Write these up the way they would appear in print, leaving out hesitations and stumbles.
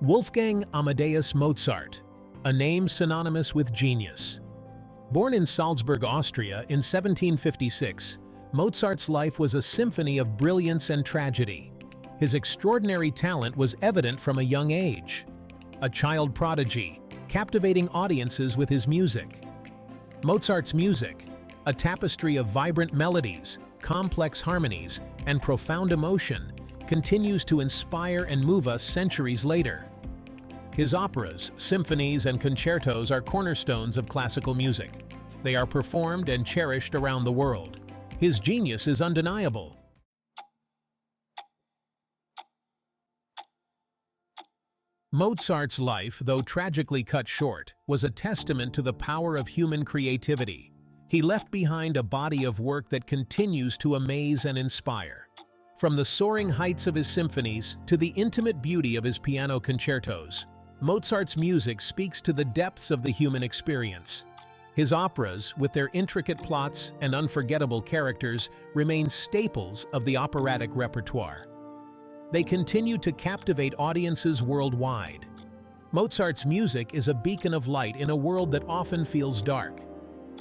Wolfgang Amadeus Mozart, a name synonymous with genius. Born in Salzburg, Austria in 1756, Mozart's life was a symphony of brilliance and tragedy. His extraordinary talent was evident from a young age. A child prodigy, captivating audiences with his music. Mozart's music, a tapestry of vibrant melodies, complex harmonies, and profound emotion, continues to inspire and move us centuries later. His operas, symphonies, and concertos are cornerstones of classical music. They are performed and cherished around the world. His genius is undeniable. Mozart's life, though tragically cut short, was a testament to the power of human creativity. He left behind a body of work that continues to amaze and inspire. From the soaring heights of his symphonies to the intimate beauty of his piano concertos, Mozart's music speaks to the depths of the human experience. His operas, with their intricate plots and unforgettable characters, remain staples of the operatic repertoire. They continue to captivate audiences worldwide. Mozart's music is a beacon of light in a world that often feels dark.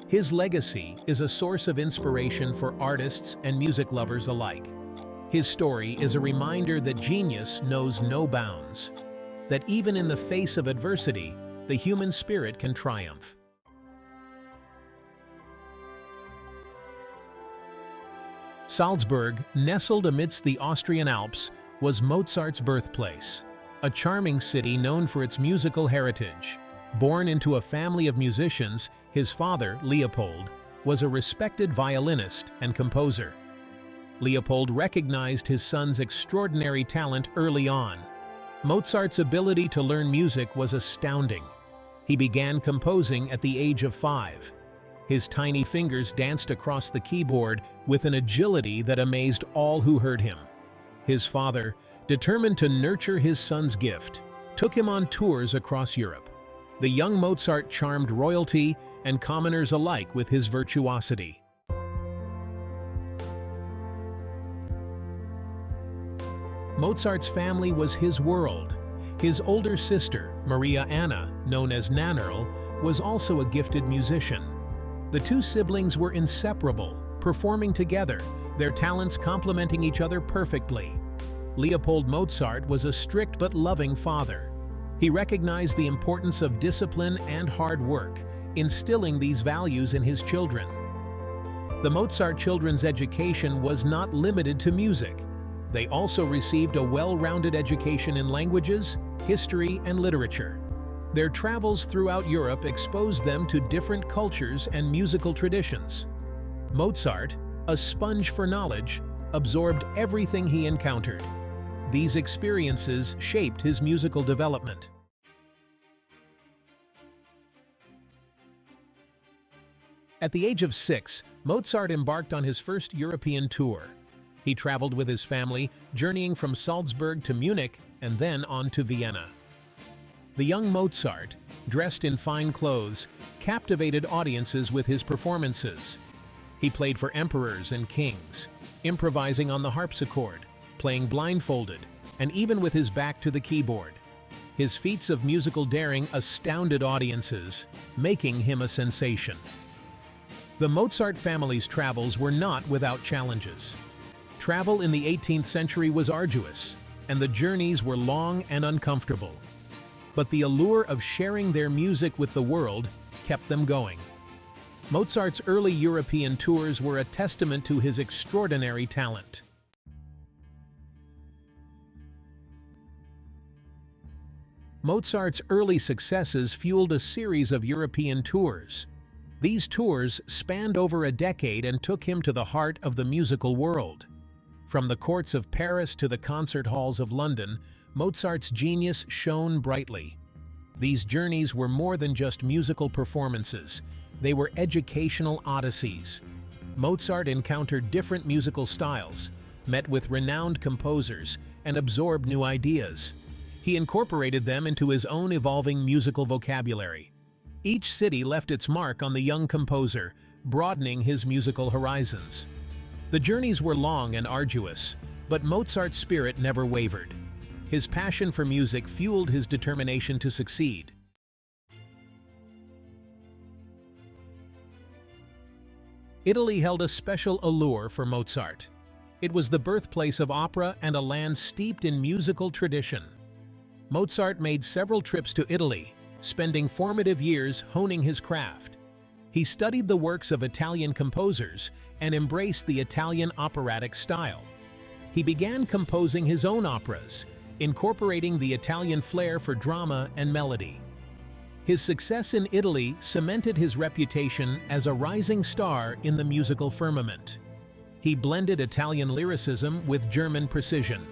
His legacy is a source of inspiration for artists and music lovers alike. His story is a reminder that genius knows no bounds, that even in the face of adversity, the human spirit can triumph. Salzburg, nestled amidst the Austrian Alps, was Mozart's birthplace, a charming city known for its musical heritage. Born into a family of musicians, his father, Leopold, was a respected violinist and composer. Leopold recognized his son's extraordinary talent early on. Mozart's ability to learn music was astounding. He began composing at the age of 5. His tiny fingers danced across the keyboard with an agility that amazed all who heard him. His father, determined to nurture his son's gift, took him on tours across Europe. The young Mozart charmed royalty and commoners alike with his virtuosity. Mozart's family was his world. His older sister, Maria Anna, known as Nannerl, was also a gifted musician. The two siblings were inseparable, performing together, their talents complementing each other perfectly. Leopold Mozart was a strict but loving father. He recognized the importance of discipline and hard work, instilling these values in his children. The Mozart children's education was not limited to music. They also received a well-rounded education in languages, history, and literature. Their travels throughout Europe exposed them to different cultures and musical traditions. Mozart, a sponge for knowledge, absorbed everything he encountered. These experiences shaped his musical development. At the age of 6, Mozart embarked on his first European tour. He traveled with his family, journeying from Salzburg to Munich and then on to Vienna. The young Mozart, dressed in fine clothes, captivated audiences with his performances. He played for emperors and kings, improvising on the harpsichord, playing blindfolded, and even with his back to the keyboard. His feats of musical daring astounded audiences, making him a sensation. The Mozart family's travels were not without challenges. Travel in the 18th century was arduous, and the journeys were long and uncomfortable. But the allure of sharing their music with the world kept them going. Mozart's early European tours were a testament to his extraordinary talent. Mozart's early successes fueled a series of European tours. These tours spanned over a decade and took him to the heart of the musical world. From the courts of Paris to the concert halls of London, Mozart's genius shone brightly. These journeys were more than just musical performances. They were educational odysseys. Mozart encountered different musical styles, met with renowned composers, and absorbed new ideas. He incorporated them into his own evolving musical vocabulary. Each city left its mark on the young composer, broadening his musical horizons. The journeys were long and arduous, but Mozart's spirit never wavered. His passion for music fueled his determination to succeed. Italy held a special allure for Mozart. It was the birthplace of opera and a land steeped in musical tradition. Mozart made several trips to Italy, spending formative years honing his craft. He studied the works of Italian composers and embraced the Italian operatic style. He began composing his own operas, incorporating the Italian flair for drama and melody. His success in Italy cemented his reputation as a rising star in the musical firmament. He blended Italian lyricism with German precision,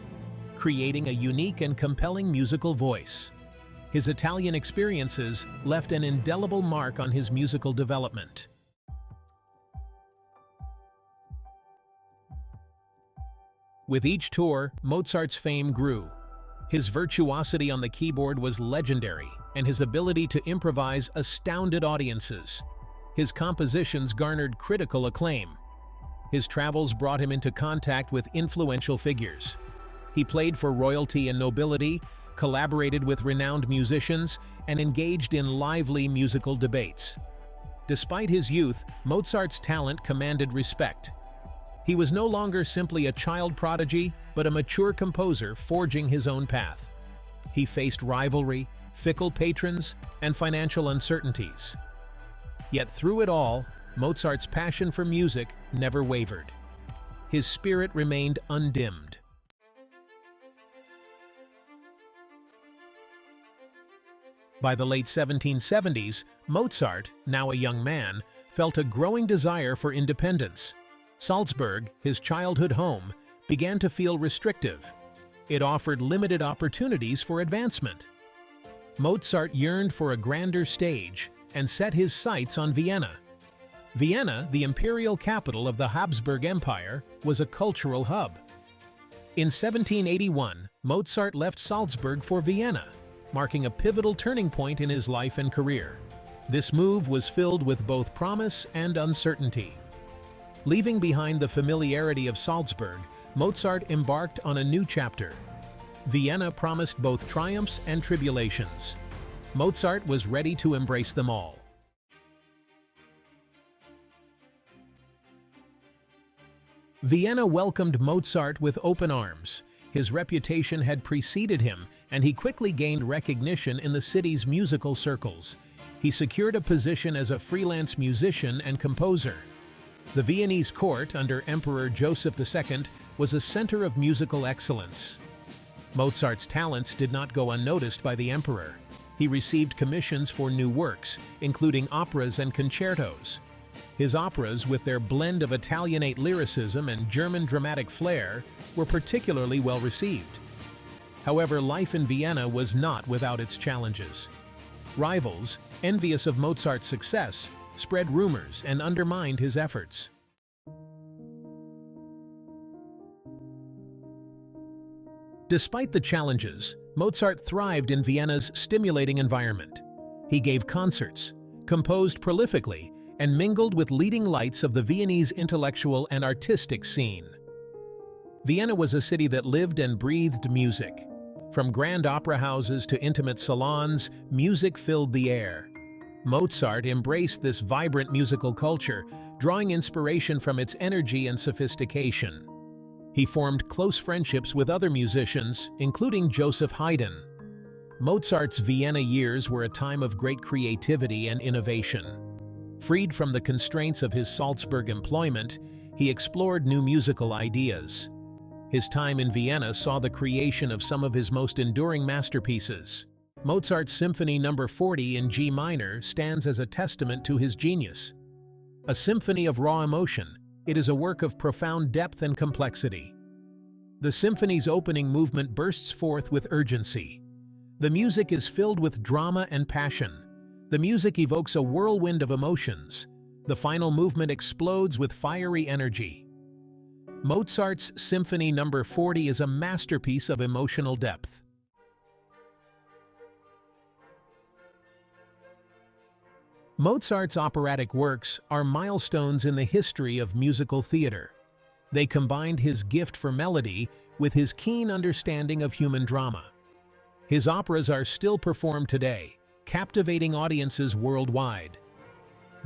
creating a unique and compelling musical voice. His Italian experiences left an indelible mark on his musical development. With each tour, Mozart's fame grew. His virtuosity on the keyboard was legendary, and his ability to improvise astounded audiences. His compositions garnered critical acclaim. His travels brought him into contact with influential figures. He played for royalty and nobility, collaborated with renowned musicians, and engaged in lively musical debates. Despite his youth, Mozart's talent commanded respect. He was no longer simply a child prodigy, but a mature composer forging his own path. He faced rivalry, fickle patrons, and financial uncertainties. Yet through it all, Mozart's passion for music never wavered. His spirit remained undimmed. By the late 1770s, Mozart, now a young man, felt a growing desire for independence. Salzburg, his childhood home, began to feel restrictive. It offered limited opportunities for advancement. Mozart yearned for a grander stage and set his sights on Vienna. Vienna, the imperial capital of the Habsburg Empire, was a cultural hub. In 1781, Mozart left Salzburg for Vienna, marking a pivotal turning point in his life and career. This move was filled with both promise and uncertainty. Leaving behind the familiarity of Salzburg, Mozart embarked on a new chapter. Vienna promised both triumphs and tribulations. Mozart was ready to embrace them all. Vienna welcomed Mozart with open arms. His reputation had preceded him, and he quickly gained recognition in the city's musical circles. He secured a position as a freelance musician and composer. The Viennese Court, under Emperor Joseph II, was a center of musical excellence. Mozart's talents did not go unnoticed by the emperor. He received commissions for new works, including operas and concertos. His operas, with their blend of Italianate lyricism and German dramatic flair, were particularly well received. However, life in Vienna was not without its challenges. Rivals, envious of Mozart's success, spread rumors and undermined his efforts. Despite the challenges, Mozart thrived in Vienna's stimulating environment. He gave concerts, composed prolifically, and mingled with leading lights of the Viennese intellectual and artistic scene. Vienna was a city that lived and breathed music. From grand opera houses to intimate salons, music filled the air. Mozart embraced this vibrant musical culture, drawing inspiration from its energy and sophistication. He formed close friendships with other musicians, including Joseph Haydn. Mozart's Vienna years were a time of great creativity and innovation. Freed from the constraints of his Salzburg employment, he explored new musical ideas. His time in Vienna saw the creation of some of his most enduring masterpieces. Mozart's Symphony No. 40 in G minor stands as a testament to his genius. A symphony of raw emotion, it is a work of profound depth and complexity. The symphony's opening movement bursts forth with urgency. The music is filled with drama and passion. The music evokes a whirlwind of emotions. The final movement explodes with fiery energy. Mozart's Symphony No. 40 is a masterpiece of emotional depth. Mozart's operatic works are milestones in the history of musical theater. They combined his gift for melody with his keen understanding of human drama. His operas are still performed today, captivating audiences worldwide.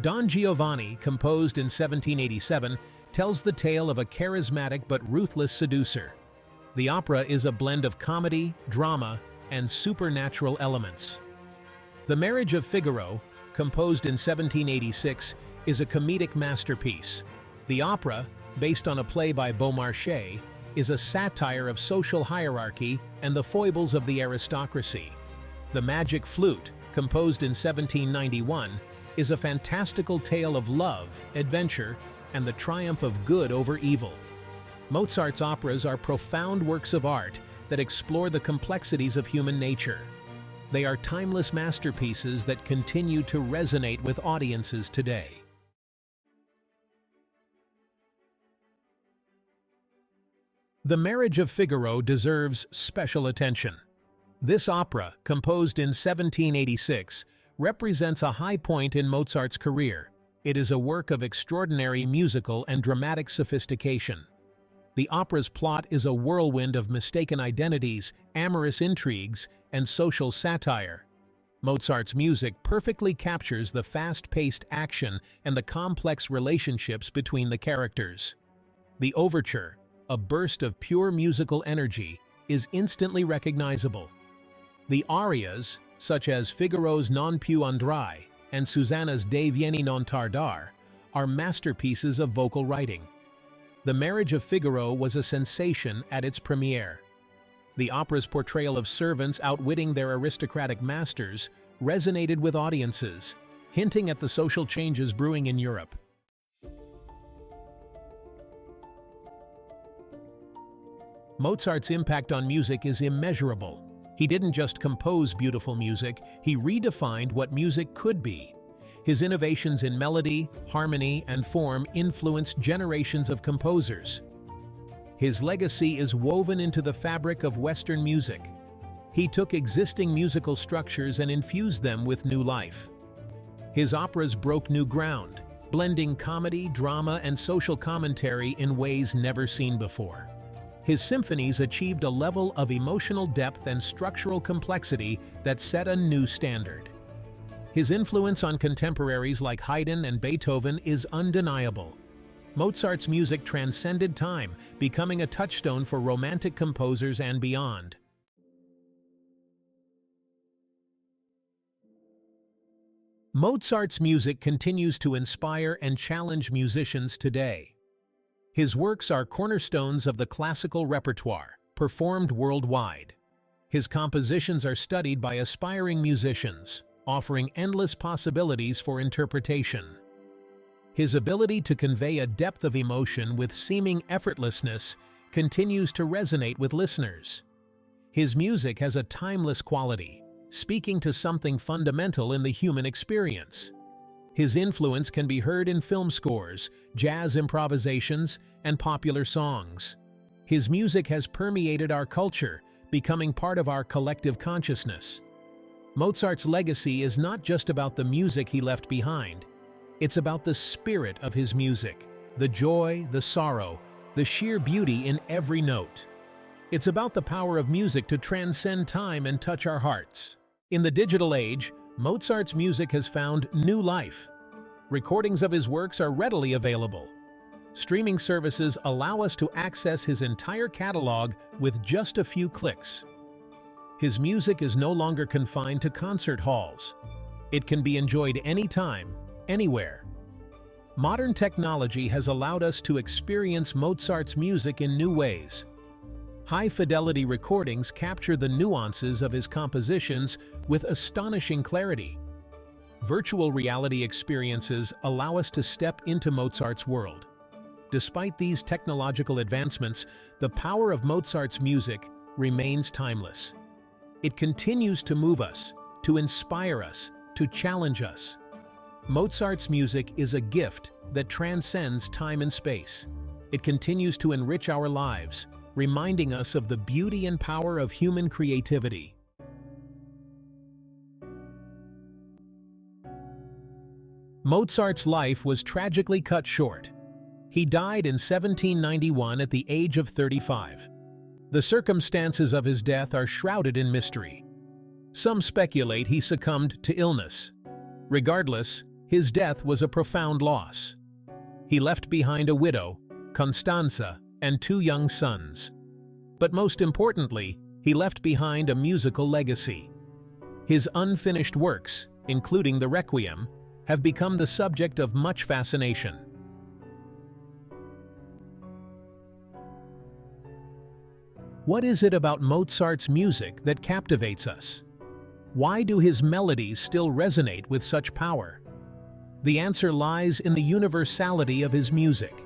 Don Giovanni, composed in 1787, tells the tale of a charismatic but ruthless seducer. The opera is a blend of comedy, drama, and supernatural elements. The Marriage of Figaro, composed in 1786, is a comedic masterpiece. The opera, based on a play by Beaumarchais, is a satire of social hierarchy and the foibles of the aristocracy. The Magic Flute, composed in 1791, is a fantastical tale of love, adventure, and the triumph of good over evil. Mozart's operas are profound works of art that explore the complexities of human nature. They are timeless masterpieces that continue to resonate with audiences today. The Marriage of Figaro deserves special attention. This opera, composed in 1786, represents a high point in Mozart's career. It is a work of extraordinary musical and dramatic sophistication. The opera's plot is a whirlwind of mistaken identities, amorous intrigues, and social satire. Mozart's music perfectly captures the fast-paced action and the complex relationships between the characters. The overture, a burst of pure musical energy, is instantly recognizable. The arias, such as Figaro's Non più andrai and Susanna's Dei vieni non tardar, are masterpieces of vocal writing. The Marriage of Figaro was a sensation at its premiere. The opera's portrayal of servants outwitting their aristocratic masters resonated with audiences, hinting at the social changes brewing in Europe. Mozart's impact on music is immeasurable. He didn't just compose beautiful music, he redefined what music could be. His innovations in melody, harmony, and form influenced generations of composers. His legacy is woven into the fabric of Western music. He took existing musical structures and infused them with new life. His operas broke new ground, blending comedy, drama, and social commentary in ways never seen before. His symphonies achieved a level of emotional depth and structural complexity that set a new standard. His influence on contemporaries like Haydn and Beethoven is undeniable. Mozart's music transcended time, becoming a touchstone for Romantic composers and beyond. Mozart's music continues to inspire and challenge musicians today. His works are cornerstones of the classical repertoire, performed worldwide. His compositions are studied by aspiring musicians, offering endless possibilities for interpretation. His ability to convey a depth of emotion with seeming effortlessness continues to resonate with listeners. His music has a timeless quality, speaking to something fundamental in the human experience. His influence can be heard in film scores, jazz improvisations, and popular songs. His music has permeated our culture, becoming part of our collective consciousness. Mozart's legacy is not just about the music he left behind. It's about the spirit of his music, the joy, the sorrow, the sheer beauty in every note. It's about the power of music to transcend time and touch our hearts. In the digital age, Mozart's music has found new life. Recordings of his works are readily available. Streaming services allow us to access his entire catalog with just a few clicks. His music is no longer confined to concert halls. It can be enjoyed anytime, anywhere. Modern technology has allowed us to experience Mozart's music in new ways. High-fidelity recordings capture the nuances of his compositions with astonishing clarity. Virtual reality experiences allow us to step into Mozart's world. Despite these technological advancements, the power of Mozart's music remains timeless. It continues to move us, to inspire us, to challenge us. Mozart's music is a gift that transcends time and space. It continues to enrich our lives, reminding us of the beauty and power of human creativity. Mozart's life was tragically cut short. He died in 1791 at the age of 35. The circumstances of his death are shrouded in mystery. Some speculate he succumbed to illness. Regardless, his death was a profound loss. He left behind a widow, Constanza, and 2 young sons. But most importantly, he left behind a musical legacy. His unfinished works, including the Requiem, have become the subject of much fascination. What is it about Mozart's music that captivates us? Why do his melodies still resonate with such power? The answer lies in the universality of his music.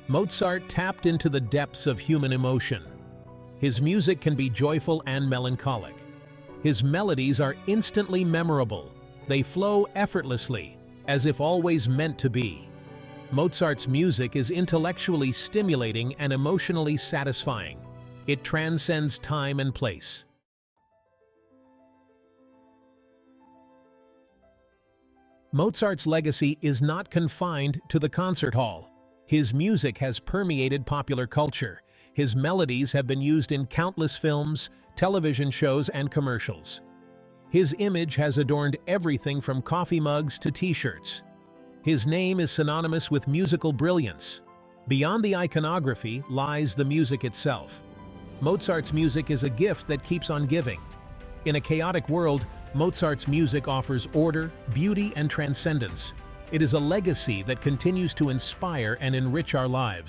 Mozart tapped into the depths of human emotion. His music can be joyful and melancholic. His melodies are instantly memorable. They flow effortlessly, as if always meant to be. Mozart's music is intellectually stimulating and emotionally satisfying. It transcends time and place. Mozart's legacy is not confined to the concert hall. His music has permeated popular culture. His melodies have been used in countless films, television shows, and commercials. His image has adorned everything from coffee mugs to t-shirts. His name is synonymous with musical brilliance. Beyond the iconography lies the music itself. Mozart's music is a gift that keeps on giving. In a chaotic world, Mozart's music offers order, beauty, and transcendence. It is a legacy that continues to inspire and enrich our lives.